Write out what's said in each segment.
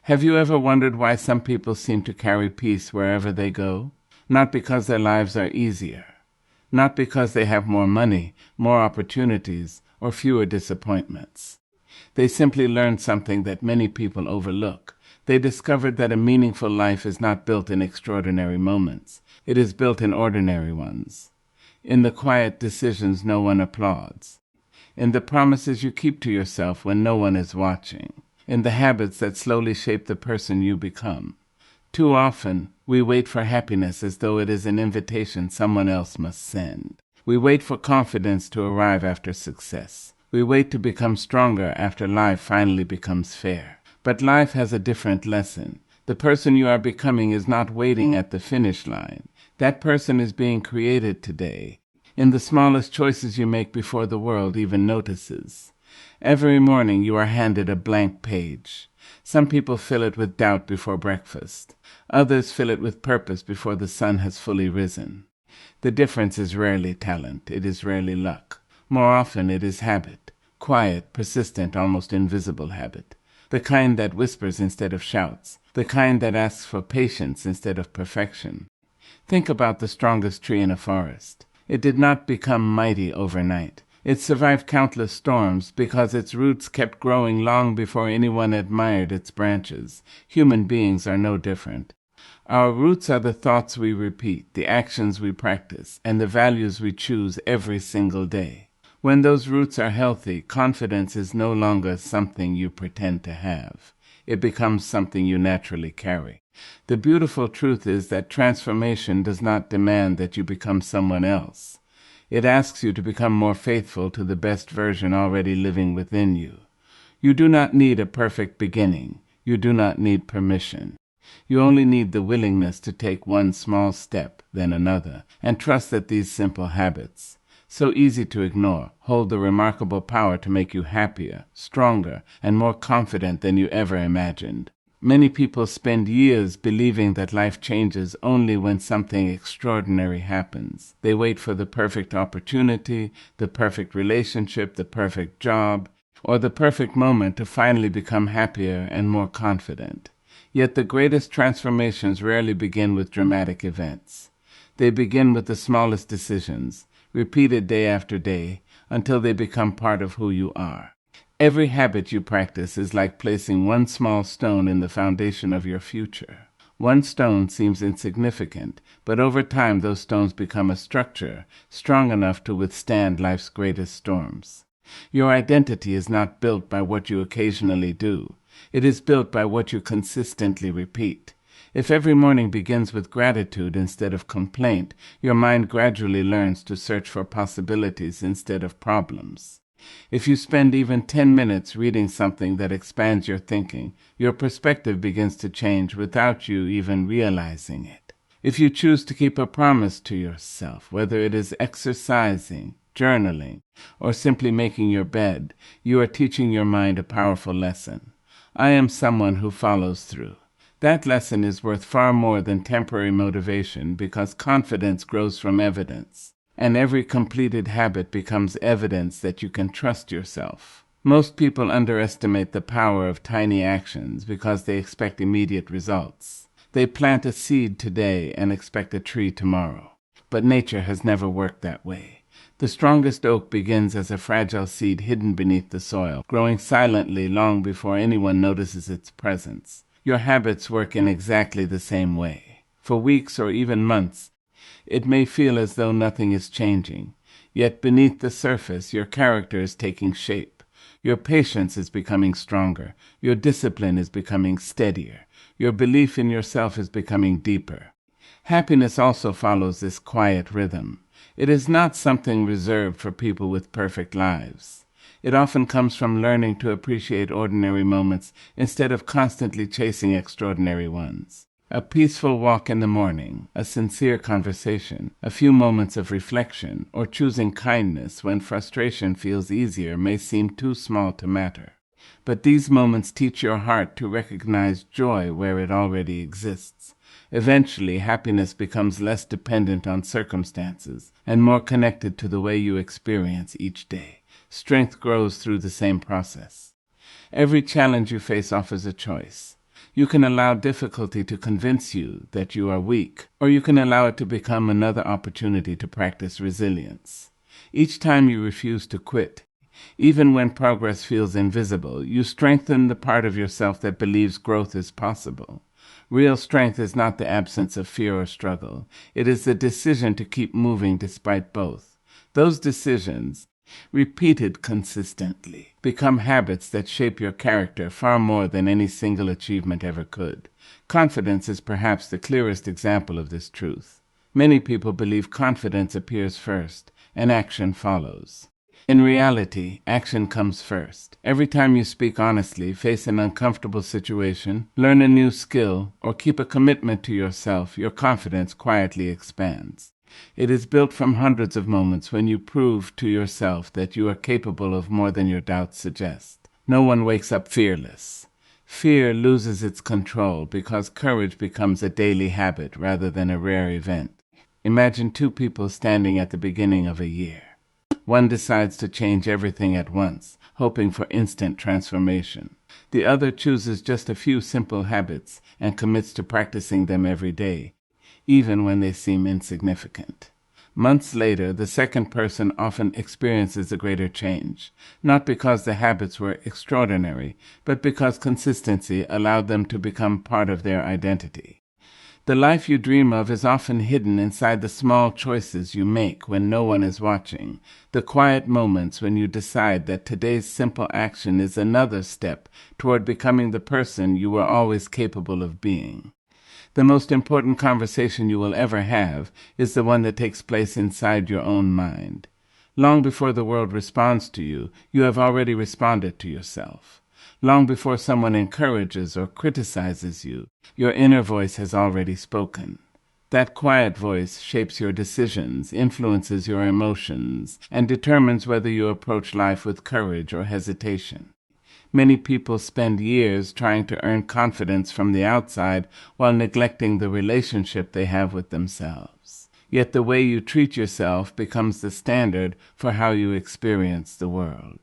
Have you ever wondered why some people seem to carry peace wherever they go? Not because their lives are easier, not because they have more money, more opportunities, or fewer disappointments. They simply learned something that many people overlook. They discovered that a meaningful life is not built in extraordinary moments. It is built in ordinary ones. In the quiet decisions no one applauds. In the promises you keep to yourself when no one is watching. In the habits that slowly shape the person you become. Too often, we wait for happiness as though it is an invitation someone else must send. We wait for confidence to arrive after success. We wait to become stronger after life finally becomes fair. But life has a different lesson. The person you are becoming is not waiting at the finish line. That person is being created today, in the smallest choices you make before the world even notices. Every morning you are handed a blank page. Some people fill it with doubt before breakfast. Others fill it with purpose before the sun has fully risen. The difference is rarely talent. It is rarely luck. More often it is habit. Quiet, persistent, almost invisible habit. The kind that whispers instead of shouts. The kind that asks for patience instead of perfection. Think about the strongest tree in a forest. It did not become mighty overnight. It survived countless storms because its roots kept growing long before anyone admired its branches. Human beings are no different. Our roots are the thoughts we repeat, the actions we practice, and the values we choose every single day. When those roots are healthy, confidence is no longer something you pretend to have. It becomes something you naturally carry. The beautiful truth is that transformation does not demand that you become someone else. It asks you to become more faithful to the best version already living within you. You do not need a perfect beginning. You do not need permission. You only need the willingness to take one small step, then another, and trust that these simple habits, so easy to ignore, hold the remarkable power to make you happier, stronger, and more confident than you ever imagined. Many people spend years believing that life changes only when something extraordinary happens. They wait for the perfect opportunity, the perfect relationship, the perfect job, or the perfect moment to finally become happier and more confident. Yet the greatest transformations rarely begin with dramatic events. They begin with the smallest decisions, repeated day after day, until they become part of who you are. Every habit you practice is like placing one small stone in the foundation of your future. One stone seems insignificant, but over time those stones become a structure strong enough to withstand life's greatest storms. Your identity is not built by what you occasionally do. It is built by what you consistently repeat. If every morning begins with gratitude instead of complaint, your mind gradually learns to search for possibilities instead of problems. If you spend even 10 minutes reading something that expands your thinking, your perspective begins to change without you even realizing it. If you choose to keep a promise to yourself, whether it is exercising, journaling, or simply making your bed, you are teaching your mind a powerful lesson. I am someone who follows through. That lesson is worth far more than temporary motivation because confidence grows from evidence. And every completed habit becomes evidence that you can trust yourself. Most people underestimate the power of tiny actions because they expect immediate results. They plant a seed today and expect a tree tomorrow. But nature has never worked that way. The strongest oak begins as a fragile seed hidden beneath the soil, growing silently long before anyone notices its presence. Your habits work in exactly the same way. For weeks or even months, it may feel as though nothing is changing, yet beneath the surface your character is taking shape. Your patience is becoming stronger, your discipline is becoming steadier, your belief in yourself is becoming deeper. Happiness also follows this quiet rhythm. It is not something reserved for people with perfect lives. It often comes from learning to appreciate ordinary moments instead of constantly chasing extraordinary ones. A peaceful walk in the morning, a sincere conversation, a few moments of reflection, or choosing kindness when frustration feels easier may seem too small to matter. But these moments teach your heart to recognize joy where it already exists. Eventually, happiness becomes less dependent on circumstances and more connected to the way you experience each day. Strength grows through the same process. Every challenge you face offers a choice. You can allow difficulty to convince you that you are weak, or you can allow it to become another opportunity to practice resilience. Each time you refuse to quit, even when progress feels invisible, you strengthen the part of yourself that believes growth is possible. Real strength is not the absence of fear or struggle. It is the decision to keep moving despite both. Those decisions, repeated consistently, become habits that shape your character far more than any single achievement ever could. Confidence is perhaps the clearest example of this truth. Many people believe confidence appears first, and action follows. In reality, action comes first. Every time you speak honestly, face an uncomfortable situation, learn a new skill, or keep a commitment to yourself, your confidence quietly expands. It is built from hundreds of moments when you prove to yourself that you are capable of more than your doubts suggest. No one wakes up fearless. Fear loses its control because courage becomes a daily habit rather than a rare event. Imagine two people standing at the beginning of a year. One decides to change everything at once, hoping for instant transformation. The other chooses just a few simple habits and commits to practicing them every day, even when they seem insignificant. Months later, the second person often experiences a greater change, not because the habits were extraordinary, but because consistency allowed them to become part of their identity. The life you dream of is often hidden inside the small choices you make when no one is watching, the quiet moments when you decide that today's simple action is another step toward becoming the person you were always capable of being. The most important conversation you will ever have is the one that takes place inside your own mind. Long before the world responds to you, you have already responded to yourself. Long before someone encourages or criticizes you, your inner voice has already spoken. That quiet voice shapes your decisions, influences your emotions, and determines whether you approach life with courage or hesitation. Many people spend years trying to earn confidence from the outside while neglecting the relationship they have with themselves. Yet the way you treat yourself becomes the standard for how you experience the world.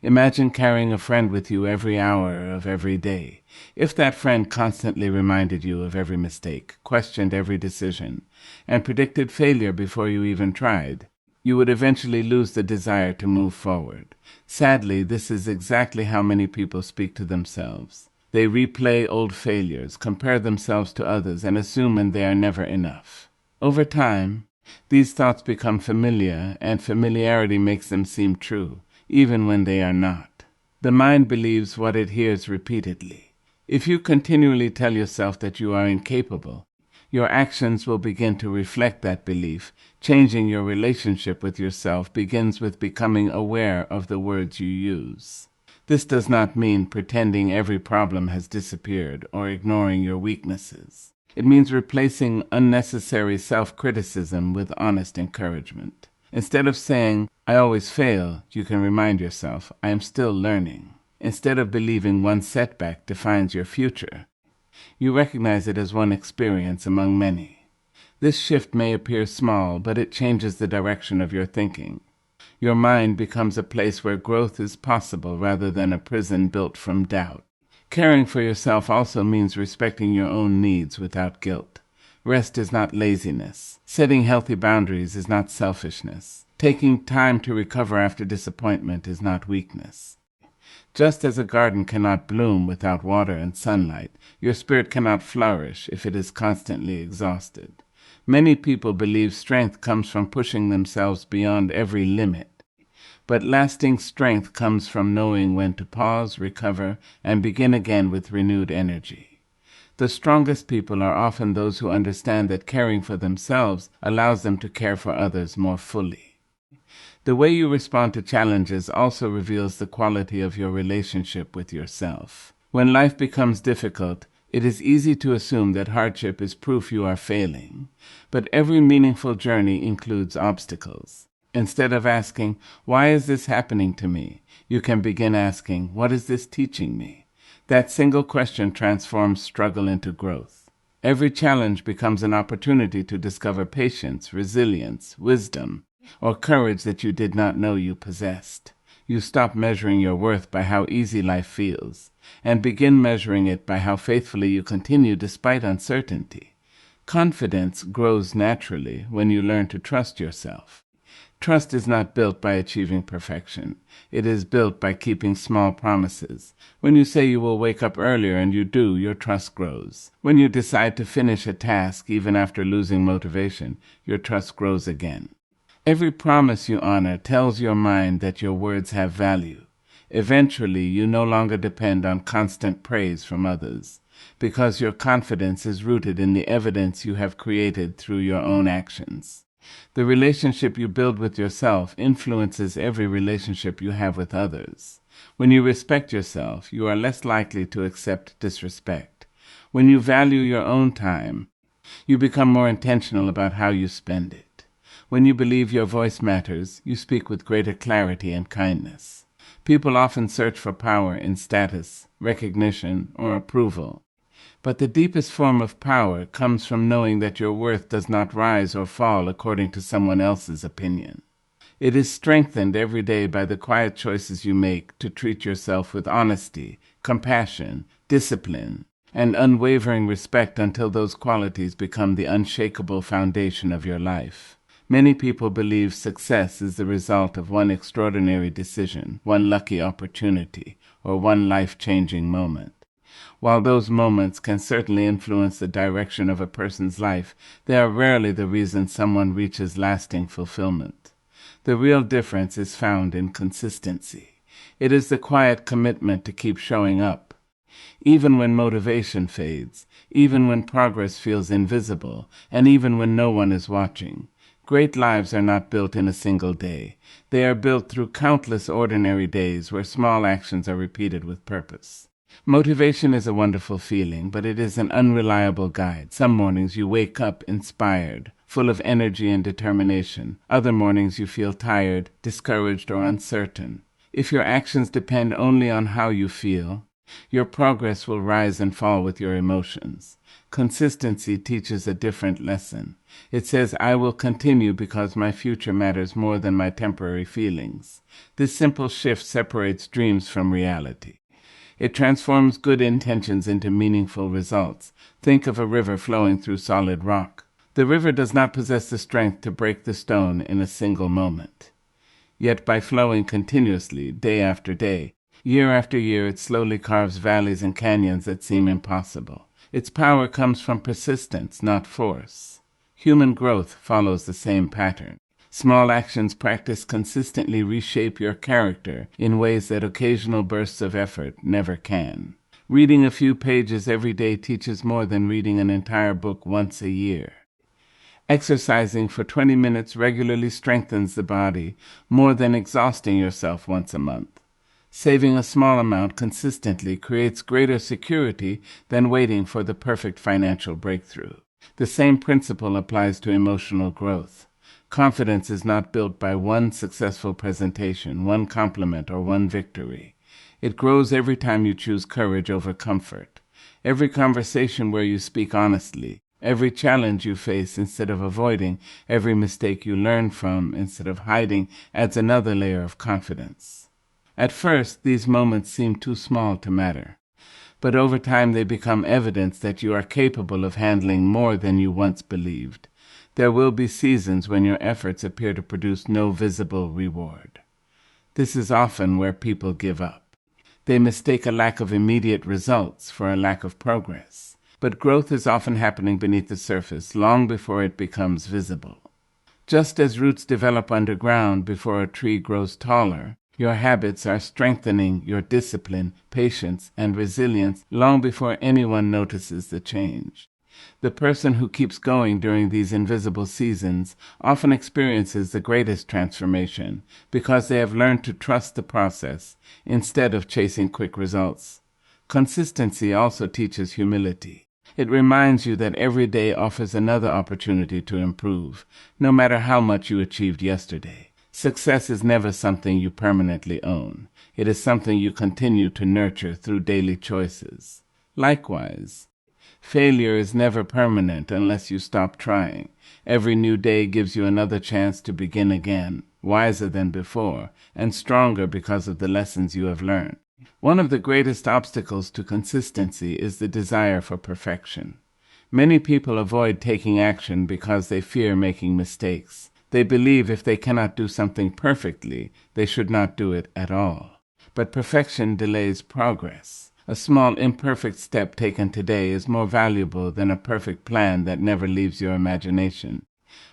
Imagine carrying a friend with you every hour of every day. If that friend constantly reminded you of every mistake, questioned every decision, and predicted failure before you even tried, you would eventually lose the desire to move forward. Sadly, this is exactly how many people speak to themselves. They replay old failures, compare themselves to others, and assume they are never enough. Over time, these thoughts become familiar, and familiarity makes them seem true, even when they are not. The mind believes what it hears repeatedly. If you continually tell yourself that you are incapable, your actions will begin to reflect that belief. Changing your relationship with yourself begins with becoming aware of the words you use. This does not mean pretending every problem has disappeared or ignoring your weaknesses. It means replacing unnecessary self-criticism with honest encouragement. Instead of saying, "I always fail," you can remind yourself, "I am still learning." Instead of believing one setback defines your future, you recognize it as one experience among many. This shift may appear small, but it changes the direction of your thinking. Your mind becomes a place where growth is possible rather than a prison built from doubt. Caring for yourself also means respecting your own needs without guilt. Rest is not laziness. Setting healthy boundaries is not selfishness. Taking time to recover after disappointment is not weakness. Just as a garden cannot bloom without water and sunlight, your spirit cannot flourish if it is constantly exhausted. Many people believe strength comes from pushing themselves beyond every limit. But lasting strength comes from knowing when to pause, recover, and begin again with renewed energy. The strongest people are often those who understand that caring for themselves allows them to care for others more fully. The way you respond to challenges also reveals the quality of your relationship with yourself. When life becomes difficult, it is easy to assume that hardship is proof you are failing. But every meaningful journey includes obstacles. Instead of asking, "Why is this happening to me?" you can begin asking, "What is this teaching me?" That single question transforms struggle into growth. Every challenge becomes an opportunity to discover patience, resilience, wisdom, or courage that you did not know you possessed. You stop measuring your worth by how easy life feels, and begin measuring it by how faithfully you continue despite uncertainty. Confidence grows naturally when you learn to trust yourself. Trust is not built by achieving perfection. It is built by keeping small promises. When you say you will wake up earlier and you do, your trust grows. When you decide to finish a task even after losing motivation, your trust grows again. Every promise you honor tells your mind that your words have value. Eventually, you no longer depend on constant praise from others, because your confidence is rooted in the evidence you have created through your own actions. The relationship you build with yourself influences every relationship you have with others. When you respect yourself, you are less likely to accept disrespect. When you value your own time, you become more intentional about how you spend it. When you believe your voice matters, you speak with greater clarity and kindness. People often search for power in status, recognition, or approval. But the deepest form of power comes from knowing that your worth does not rise or fall according to someone else's opinion. It is strengthened every day by the quiet choices you make to treat yourself with honesty, compassion, discipline, and unwavering respect until those qualities become the unshakable foundation of your life. Many people believe success is the result of one extraordinary decision, one lucky opportunity, or one life-changing moment. While those moments can certainly influence the direction of a person's life, they are rarely the reason someone reaches lasting fulfillment. The real difference is found in consistency. It is the quiet commitment to keep showing up. Even when motivation fades, even when progress feels invisible, and even when no one is watching. Great lives are not built in a single day. They are built through countless ordinary days where small actions are repeated with purpose. Motivation is a wonderful feeling, but it is an unreliable guide. Some mornings you wake up inspired, full of energy and determination. Other mornings you feel tired, discouraged, or uncertain. If your actions depend only on how you feel, your progress will rise and fall with your emotions. Consistency teaches a different lesson. It says, I will continue because my future matters more than my temporary feelings. This simple shift separates dreams from reality. It transforms good intentions into meaningful results. Think of a river flowing through solid rock. The river does not possess the strength to break the stone in a single moment. Yet by flowing continuously, day after day, year after year, it slowly carves valleys and canyons that seem impossible. Its power comes from persistence, not force. Human growth follows the same pattern. Small actions practiced consistently reshape your character in ways that occasional bursts of effort never can. Reading a few pages every day teaches more than reading an entire book once a year. Exercising for 20 minutes regularly strengthens the body more than exhausting yourself once a month. Saving a small amount consistently creates greater security than waiting for the perfect financial breakthrough. The same principle applies to emotional growth. Confidence is not built by one successful presentation, one compliment, or one victory. It grows every time you choose courage over comfort. Every conversation where you speak honestly, every challenge you face instead of avoiding, every mistake you learn from instead of hiding adds another layer of confidence. At first, these moments seem too small to matter, but over time they become evidence that you are capable of handling more than you once believed. There will be seasons when your efforts appear to produce no visible reward. This is often where people give up. They mistake a lack of immediate results for a lack of progress. But growth is often happening beneath the surface long before it becomes visible. Just as roots develop underground before a tree grows taller, your habits are strengthening your discipline, patience, and resilience long before anyone notices the change. The person who keeps going during these invisible seasons often experiences the greatest transformation because they have learned to trust the process instead of chasing quick results. Consistency also teaches humility. It reminds you that every day offers another opportunity to improve, no matter how much you achieved yesterday. Success is never something you permanently own. It is something you continue to nurture through daily choices. Likewise, failure is never permanent unless you stop trying. Every new day gives you another chance to begin again, wiser than before, and stronger because of the lessons you have learned. One of the greatest obstacles to consistency is the desire for perfection. Many people avoid taking action because they fear making mistakes. They believe if they cannot do something perfectly, they should not do it at all. But perfection delays progress. A small imperfect step taken today is more valuable than a perfect plan that never leaves your imagination.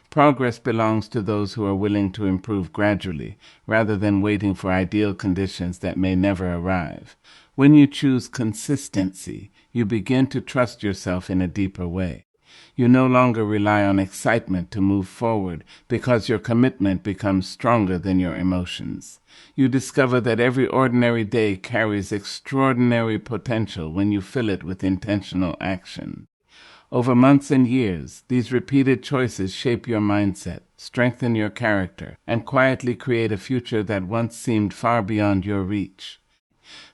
Progress belongs to those who are willing to improve gradually, rather than waiting for ideal conditions that may never arrive. When you choose consistency, you begin to trust yourself in a deeper way. You no longer rely on excitement to move forward because your commitment becomes stronger than your emotions. You discover that every ordinary day carries extraordinary potential when you fill it with intentional action. Over months and years, these repeated choices shape your mindset, strengthen your character, and quietly create a future that once seemed far beyond your reach.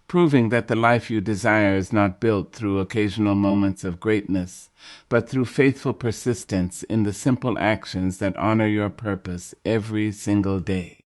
Proving that the life you desire is not built through occasional moments of greatness, but through faithful persistence in the simple actions that honor your purpose every single day.